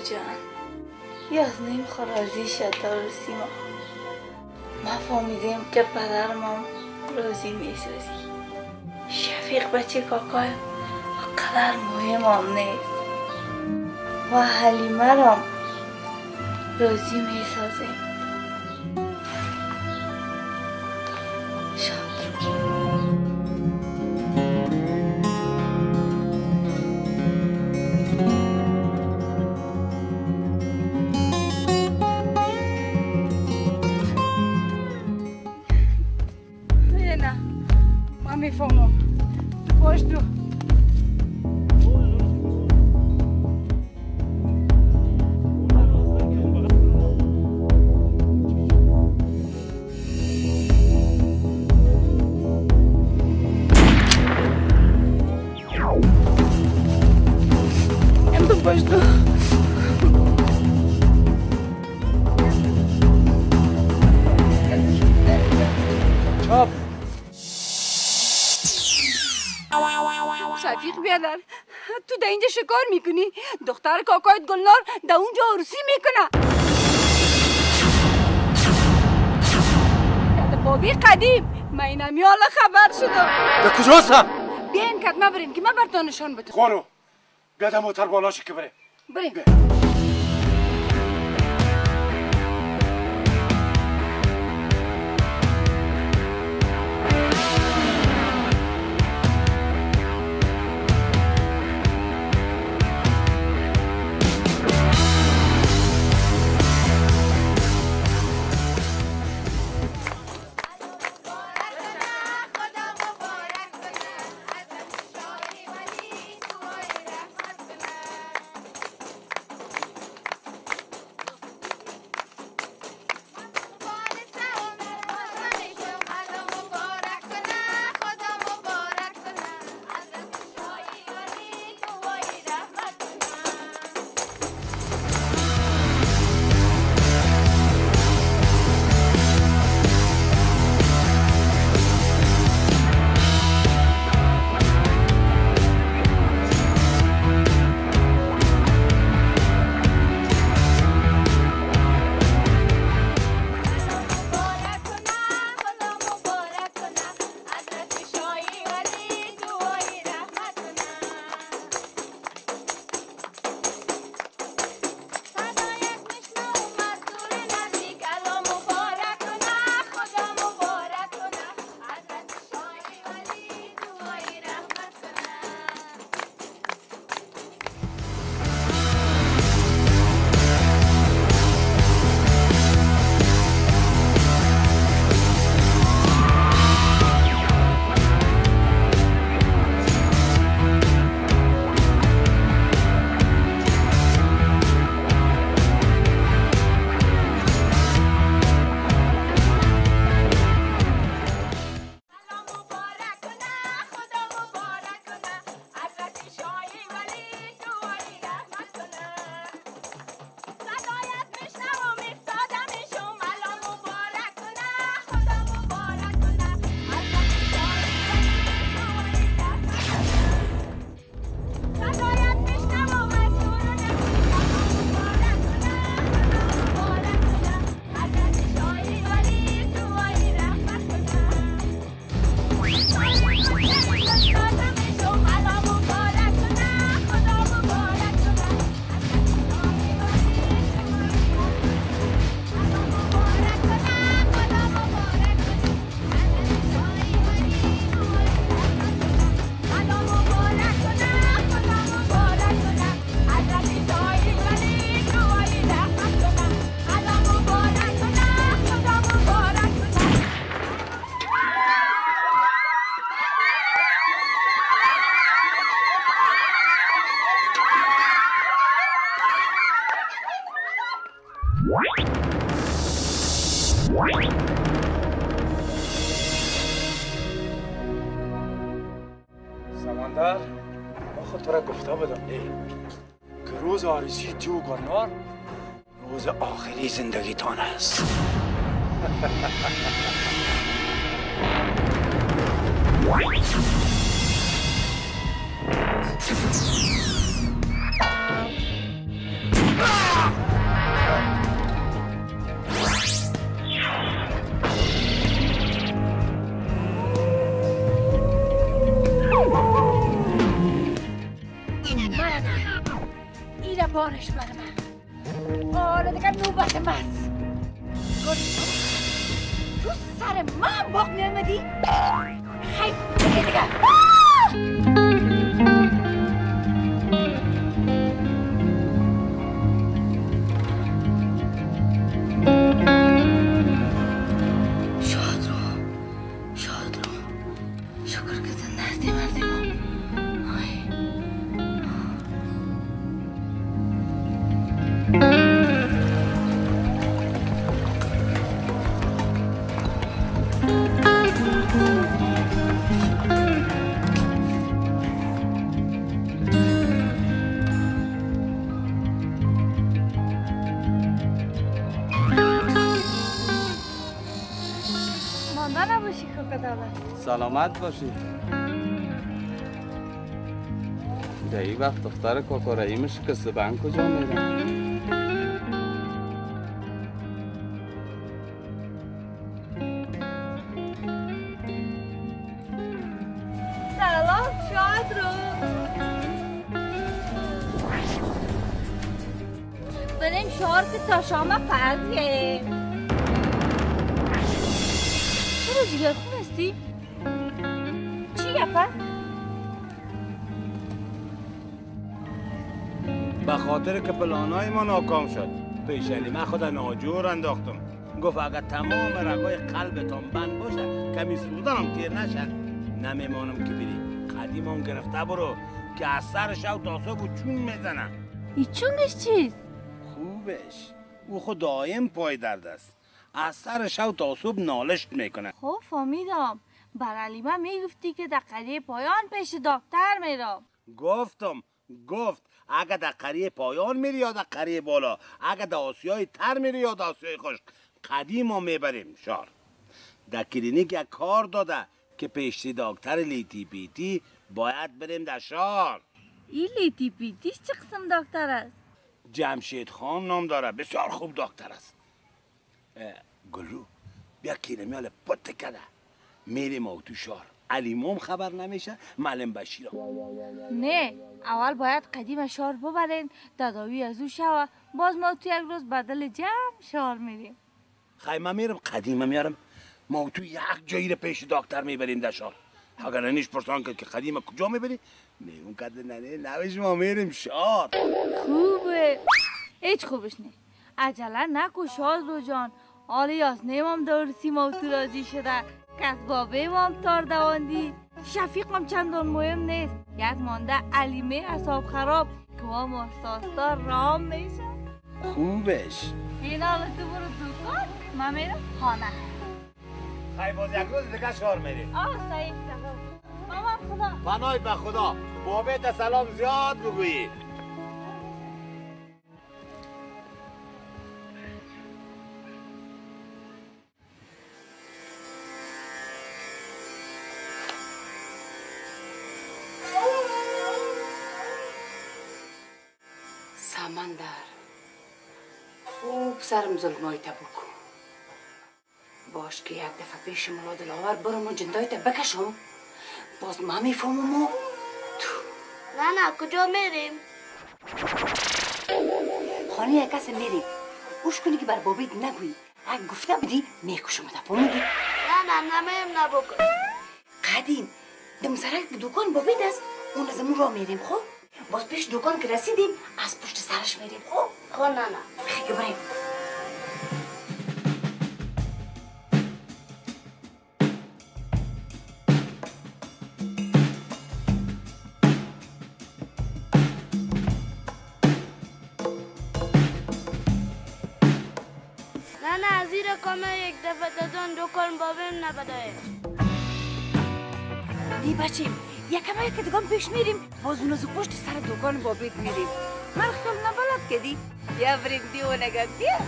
جان یاز نمیخوا راضی شد داروسی ما فهمیدیم که پدرمم راضی میسازی شفیق بچه کاکای قدر مهم هم نیست و حلیمه رام راضی میسازیم شاد رو نه من میفهمم باش تو باش تو چاپ شفیق بیادر تو در اینجا شکار میکنی دختر کاکایت گلنار در اونجا عروسی میکنه یاد بابی قدیم من اینم یالا خبر شدم به کجاستم؟ بیاین کدمه بریم که من برتان نشان بدم خوارو بیادم موتر بالاشه که بره بریم سمندر ما خود تو را گفته بودم که روز عروسی تو و گلنار روز آخری زندگیتان است. بارش بر من. آره دیگه نوبت ماست. تو سر من باق میامدی؟ خیلی دیگه سلامت باشی. در این وقت دختر کاکا رحیم شکسته بند کجا میرن؟ سلام شاد رو بریم شهر که تا شام فرضیه. چرا جگر خون هستی؟ چی گفت؟ به خاطر که پلانای ما ناکام شد پیشنی من خود ناجور انداختم. گفت اگر تمام رگای قلبتان بند باشه کمی سوزنم تیر نشن نمیمانم که بری. قدیمم گرفته برو که از سر شو تا صبح چون میزنن. ای چونگش چیز؟ خوبش او خود دایم پای درد است. از سر شو تا صبح نالشت میکنه. خب فهمیدم. بر علیمه میگفتی که در قریه پایان پیش دکتر میرم. گفت اگه در قریه پایان میری یا در قریه بالا، اگه در آسیای تر میری یا در آسیای خشک، قدیم ما میبریم شار. در کلینیک یک کار داده که پیشتی دکتر لیتی پیتی باید بریم در شار. این لیتی پیتیش چه قسم دکتر است؟ جمشید خان نام داره، بسیار خوب دکتر است. گلرو بیا کیرمیال پت کده میریم او تو شار. علیموم خبر نمیشه، معلم بشیرم. نه اول باید قدیم شار ببرین تداوی از او شوه، باز ما تو یک روز بدل جمع شار میریم. خیمه میرم قدیمه میارم، ما تو یک جایی رو پیش دکتر میبریم در شار. اگر ننیش پرسان که قدیمه کجا میبری؟ میگم کده ننه نوش ما میریم شار. خوبه هیچ خوبش نه. عجله نکو شاد رو جان. حالی از نیمم دارسی ما تو راضی شده، کسبابه مام تار دواندی. شفیقم چندان مهم نیست. یک مانده علیمه اصاب خراب که ما مرساستار رام میشه. خوبش این حالا تو برو دوکان، من میرم خانه. خیلی باز یک روز دیگه شار میریم. صحیح سلام. مامان خدا. پناهت به خدا. بابت سلام زیاد بگویی. سمندر خوب سرم ظلمایت بکن. باش که یک دفعه پیش ملا دلاور برم و جندایت بکشم باز ما میفهمم و تو. نه کجا میریم؟ خانه یک کس میریم. گوش کنی که بر بابیت نگویی. اگه گفته بدی میکشم فهمیدی؟ نه نمیم نبکن. قدیم دم سرک دکان بابیت است. اون از امون را میریم. خب باز پیش دکان که رسیدیم از پشت سرش میریم. خب نه خیلی بریم. نه زیر کامه یک دفعه دادن دکان بابیم نبدایه. دی بچه یک کمه که دکان پیش میریم باز اون از پشت سر دکان بابیت میریم. من خیال نبالد کدی بیا بریم دیو نگه بیا.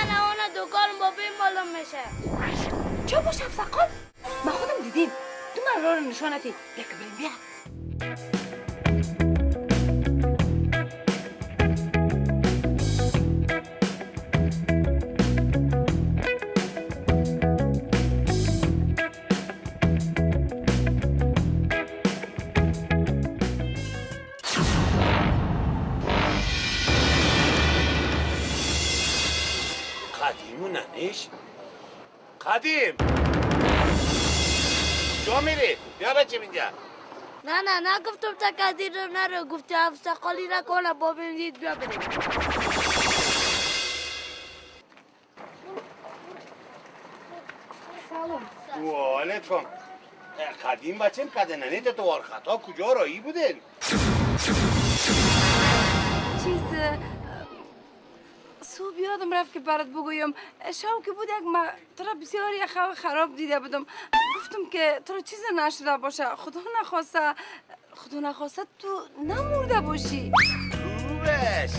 نه اون دکان بابیم معلوم میشه. چه باشه افسقان؟ من خودم دیدیم. تو من راه نشانتی. بیا که بریم بیا. قدیم و ننش؟ قدیم جا میری؟ بیا بچه اینجا. نه نگفتم تکدیر رو نرو، گفتی افسقالی نکنه بابیم دید بیا بریم. سلام. و علیکم. قدیم بچه کده ننیت تو وارخطا کجا رایی بودین؟ صبح یادم رفت که برات بگویم شام که بود یک تو را بسیار یخ خراب دیده بودم، گفتم که تو را چیز نشده باشه، خدا نخواسته تو نمورده باشی. خوبش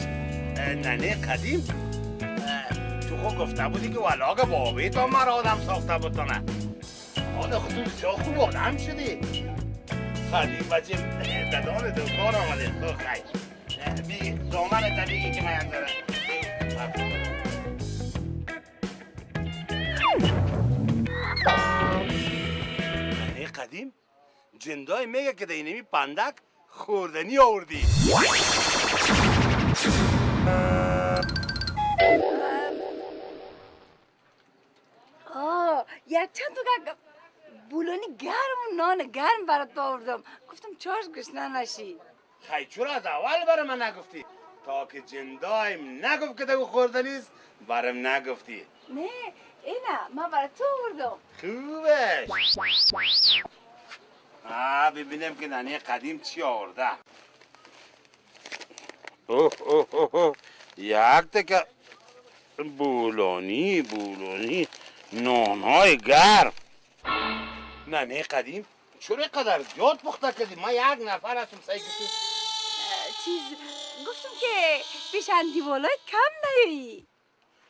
ننه قدیم تو خود گفته بودی که ولاغ بابی تا مرا آدم ساخته بود تو نه حالا خودتون بسیار خوب آدم شدی. قدیم بچه ددان دکان آمده تو خیلی بی دامن طبیعی که من دارم. ننه قدیم جندای میگه که دینمی پندک خوردنی آوردی. یک چند تا بولانی گرم و نان گرم برات آوردم، گفتم چاش گشنه نشی. خیلی چرا از اول برای من نگفتی؟ تا که جندایم نگفت که دو خوردنیست برام نگفتی. نه اینا من برای تو آوردم. خوبه. ببینم که ننه قدیم چی آورده. یک تکه بولانی نانهای گرم. ننه قدیم چرا قدر زیاد پخته کردی؟ ما یک نفر هستم سعی کردیم. گفتم که پیشندی ولایت کم نیایی.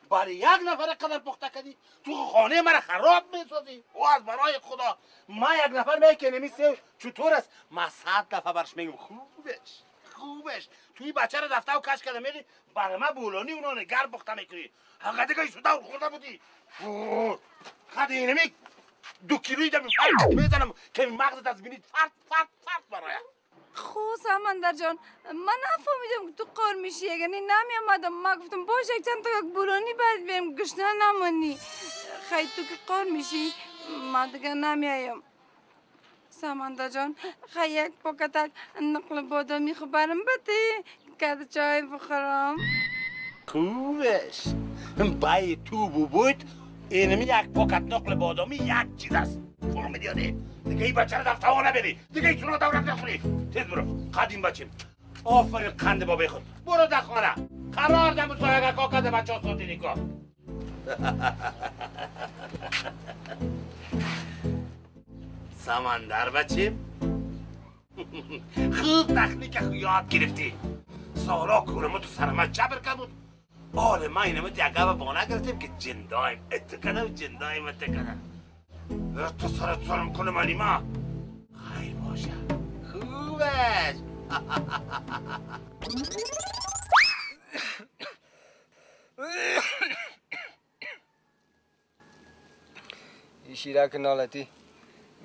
برای یک نفر قدر پخته کردی؟ تو خانه مرا خراب میسازی؟ او از برای خدا ما یک نفر میگه نمیسه چطور است؟ ما 100 دفعه برش میگم خوبش توی بچه رو دفته و کش کرده میگی برای ما بولانی اونو نگر پخته میکنی. حقا دیگه ایشو دور خورده بودی. خدی نمی 2 کیلویی دمی فرد میزنم که مغزت از بینید فرد برای. خو سمندر جان من نفهمیدم که تو قار میشی، یعنی نمیامدم. ما گفتم باشه چند تا بولانی باید بیم گشنه نمانی. خیلی تو که قار میشی من دیگه نمیایم. سمندر جان خیلی یک پاکتک نقل بادامی خو برم بده که چای بخورم. خوبش بای تو بود اینمی یک پاکت نقل بادامی یک چیز است. فهمیدی یا نه؟ دیگه این بچه رو دفته ها نبری، دیگه ایتون رو دورت نخونی. تیز برو قدیم بچیم. آفرین قند بابی خود برو در خانه قرار دم سایه کاکد بچه ها ساتی نکا. سمندر بچیم خوب تخنیک یاد گرفتی. سالا کورمو تو سرمت جبر که بود. آره ما اینمو دیگه و بانه گرفتیم که جندایم اتکنه و جندایم اتکنه. تو سرت سرم کنه منی ما خیلی باشه خوبش. این شیرک نالتی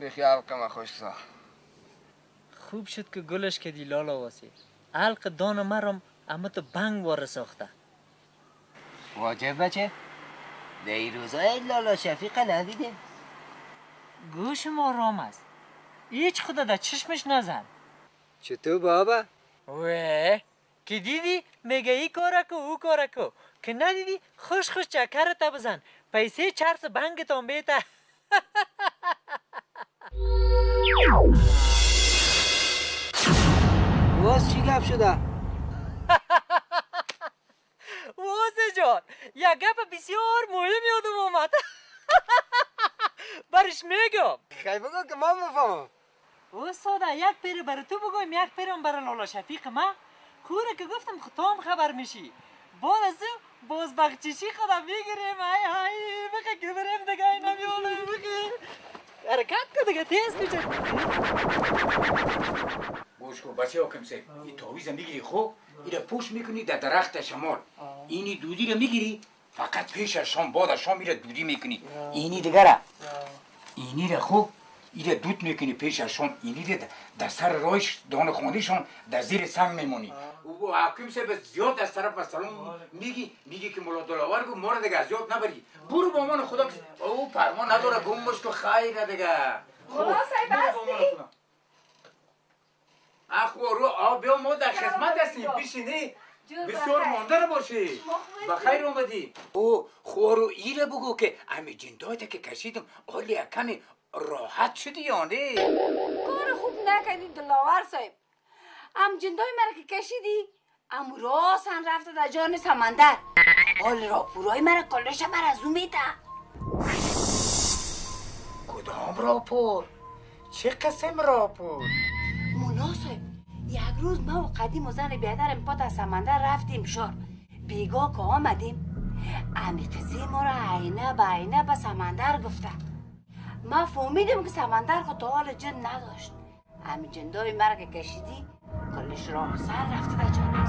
بخیال کم خوش سا. خوب شد که گلش کدی لالا واسی علق دان مرم اما تو بنگ واره ساخته. واجب بچه در این روزای لالا شفیق ندیدیم. گوش ما رام است هیچ خدا در چشمش نزن. چطور بابا؟ وی که دیدی میگه ای کارکو او کارکو که ندیدی خوش چکرت بزن پیسه چرس بنگتان بیته. واس چی گپ شده؟ واسه جان یک گپ بسیار مهم یادم آمد. برش میگم. خیلی بگو که من بفهمم. استاده یک پیر برای تو بگویم یک پیرم برای لالا شفیق ما. خوره که گفتم خطام خبر میشی. بعد از او باز بخچشی خدا میگیریم. های بخی که بریم دیگه اینا میولوی بخی حرکت که دیگه تیز میشه. گوش کن بچه حاکم صاحب این تاویز میگیری خوب این پوش میکنی در درخت شمال. اینی دودی رو میگیری فقط پیش از شام بعد از شام میره دودی میکنی. اینی دیگره اینی رو خوب این دود میکنی پیش از شام. اینی رو در سر رایش دانه خونیشون در زیر سنگ میمونی. او او حکیم صاحب زیاد از طرف مثلا میگی که مولا دلاور گفت ما رو دیگه زیاد نبری. برو با من خدا او فرمان نداره گم باش که خیره دیگه. مولا صاحب هستی؟ اخو رو بیا ما در خدمت هستیم بشینی بسیار مانده باشی بخیر اومدی. او خورو ایره بگو که امی جندایی که کشیدم حالی کمی راحت شدی یا نه؟ کار خوب نکردی دلاور صاحب. ام جندای مرا که کشیدی ام راسن رفته در جان سمندر. حال راپورای مرا کلش بر از اون میده. کدام راپور؟ چه قسم راپور؟ مولا صاحب یک روز ما و قدیم و زن بیادرم پا در سمندر رفتیم شار. بیگاه که آمدیم امی قصه ما را عینه به عینه به سمندر گفته. ما فهمیدیم که سمندر خود حال جن نداشت. امی جندای مرا که کشیدی کلش راه سر رفته در جان از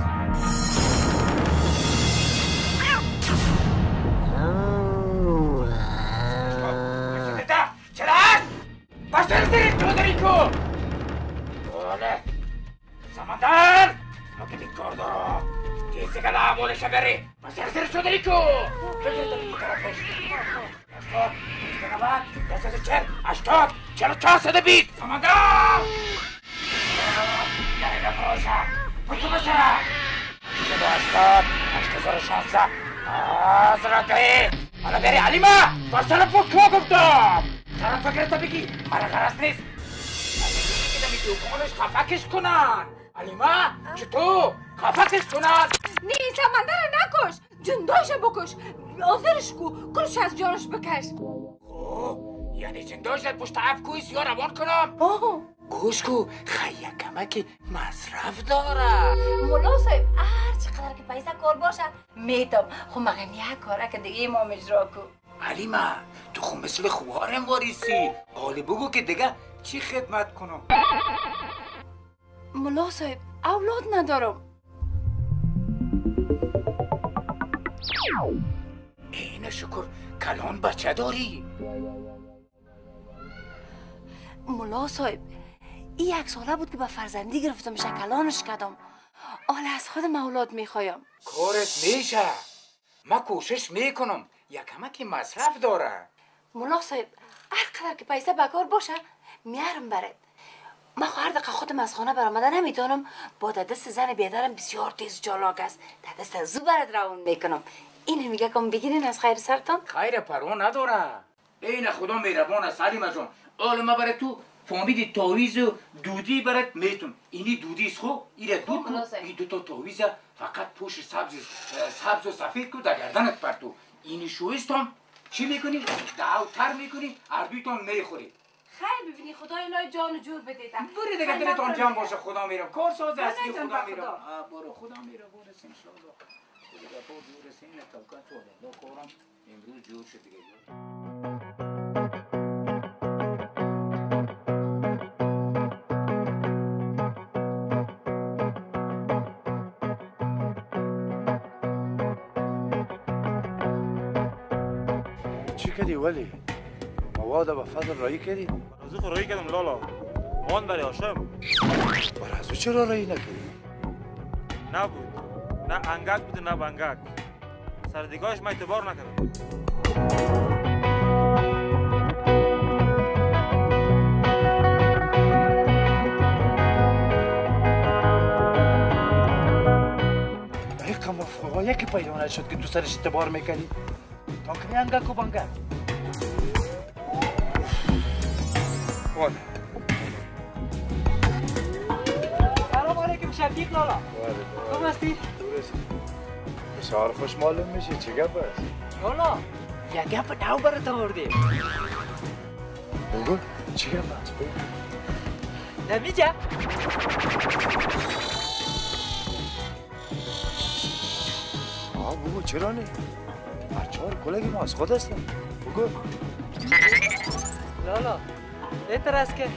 چرا هست؟ باشتر سری تو داری کو؟ بله سمندر ما که دید کار دارم تیزی که لعمولش بری باشتر سری تو داری کو؟ بگیر داری طرفش 80 44 بیت سمندر یعنی نفروشه باشو بشه 80 8600 آزرده حالا بری علیما باشتر پوکو گفتم طرف فکرتا بگی مرا غرص نیست بگی که دمی دوکانش خفکش کنن علیما چطور خفکش کنن نی سمندر نکش جندایش بکش آزرش کو کلش از جانش بکش یعنی جندایش پشت افکوی سیا روان کنم گوش کو خیلی کمکی مصرف داره مولا صاحب هر چقدر که پیسه کار باشه میتم خب مگم یک کاره که دیگه امام اجرا کو علیما تو خب مثل خوارم واریسی حالی بگو که دیگه چی خدمت کنم مولا صاحب اولاد ندارم اینه شکر کلان بچه داری مولا صاحب این 1 ساله بود که به فرزندی گرفتم شکلانش کردم حالا از خودم اولاد میخوایم کارت میشه من کوشش میکنم یکمکی مصرف داره مولا صاحب هر قدر که پیسه بکار باشه میارم برد من هر دقیقه خودم از خانه برآمده نمیتونم با دست زن بیادرم بسیار تیز چالاک است دست از زو برد روان میکنم اینو میگه کم بگیرین از خیر سرتان خیر پروا نداره این خدا مهربان است علیما جان حالا ما برای تو فهمیدی تاویز و دودی برات میتون اینی دودی است خو ایره دود کو این دوتا تاویز فقط پوش سبز و سفید کو در گردنت پرتو اینی شویستم چی میکنی دعوتر میکنی اردویتون میخوری خیر ببینی خدا الهی جان جور بدیدم بری دیگه دلتون جمع باشه خدا میرم کار ساز هستی خدا میرم برو خدا میرم برس انشالله دیگه با دور سین توکل تو الله کارم امروز جور شد دیگه چی کردی ولی؟ مواد به فضل رایی کردی؟ برازو رایی کردم لالا آن برای هاشم برازو چرا رایی نکردی؟ نبود نه انگک بود نه بنگک سردیگاهش من اعتبار نکردم دقیقا مفقا یکی پیدا نشد که تو سرش اعتبار میکنی تا کنی انگک و بنگک سلام علیکم شفیق لالا خوب هستی؟ بسیار خوش معلوم میشه چه گپ است؟ لالا یک گپ نو برات آوردیم بگو چه گپ است؟ نمیجه؟ بگو چرا نه؟ بچه ها کلگی ما از خود هستن بگو لالا بهتر است که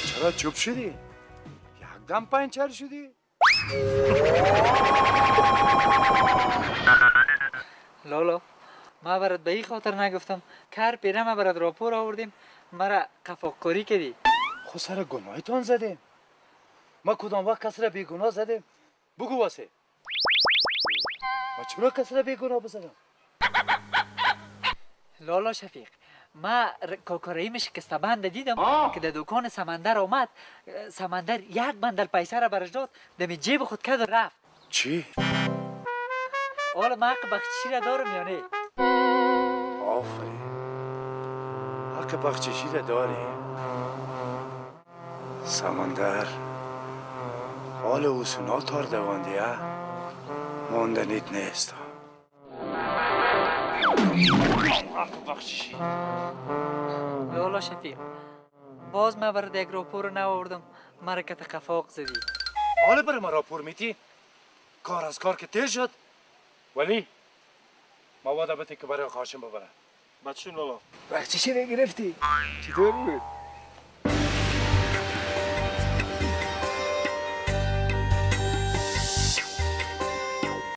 چرا چوب شدی؟ یکدم پنچر شدی؟ لالا ما برات به این خاطر نگفتم کار پیره ما برات راپور آوردیم مرا قفاقکاری کردی خود سر گناهتان زدیم ما کدام وقت کسی را بیگناه زدیم؟ بگو واسه. ما چرا کسی را بیگناه بزنم؟ لالا شفیق ما کاکاراییم شکسته بند دیدم که در دکان سمندر آمد. سمندر یک بندل پیسه را برش داد دمی جیب خود کرد و رفت. چی؟ حالا ما حق بخششی را دارم یا نه؟ آفرین، حق بخششی را داری. سمندر حال اوسونا تار دواندیه ماندنیت نیست. حق بخششی لالا شفیق باز ما برد یک راپور نوردم مرکت قفاق زدی. حالا برای ما راپور میتی؟ کار از کار که تیر شد. ولی ما وعده بده که برای خاشم ببره. بچون بابا بخششی رو گرفتی؟ چطور بود؟